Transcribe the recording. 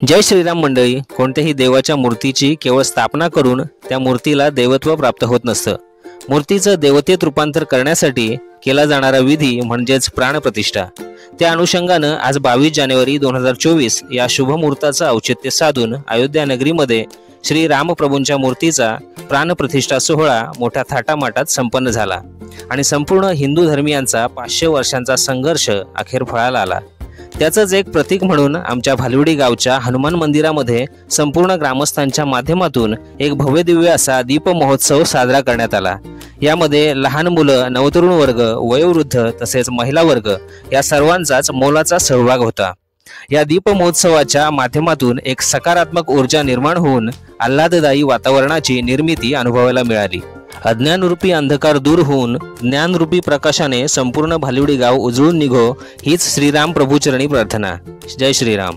जय श्रीराम मंडळी. कोणत्याही देवाच्या मूर्तीची केवळ स्थापना करून त्या मूर्तीला देवत्व प्राप्त होत नसतं. मूर्तीचं देवतेत रूपांतर करण्यासाठी केला जाणारा विधी म्हणजेच प्राणप्रतिष्ठा. त्या अनुषंगानं आज 22 जानेवारी 2024 या शुभ मुहूर्ताचं औचित्य साधून अयोध्या नगरीमध्ये श्री रामप्रभूंच्या मूर्तीचा प्राणप्रतिष्ठा सोहळा मोठ्या थाटामाटात संपन्न झाला आणि संपूर्ण हिंदू धर्मियांचा 500 वर्षांचा संघर्ष अखेर फळाला आला. त्याचंच एक प्रतीक म्हणून आमच्या भालवडी गावच्या हनुमान मंदिरामध्ये संपूर्ण ग्रामस्थांच्या माध्यमातून एक भव्यदिव्य असा दीप महोत्सव साजरा करण्यात आला. यामध्ये लहान मुलं, नवतरुण वर्ग, वयोवृद्ध तसेच महिला वर्ग या सर्वांचाच मोलाचा सहभाग होता. या दीप महोत्सवाच्या माध्यमातून एक सकारात्मक ऊर्जा निर्माण होऊन आल्हाददायी वातावरणाची निर्मिती अनुभवायला मिळाली. अज्ञानरूपी अंधकार दूर होऊन ज्ञानरूपी प्रकाशाने संपूर्ण भालवडी गाव उजळून निघो हीच श्रीराम प्रभूचरणी प्रार्थना. जय श्रीराम.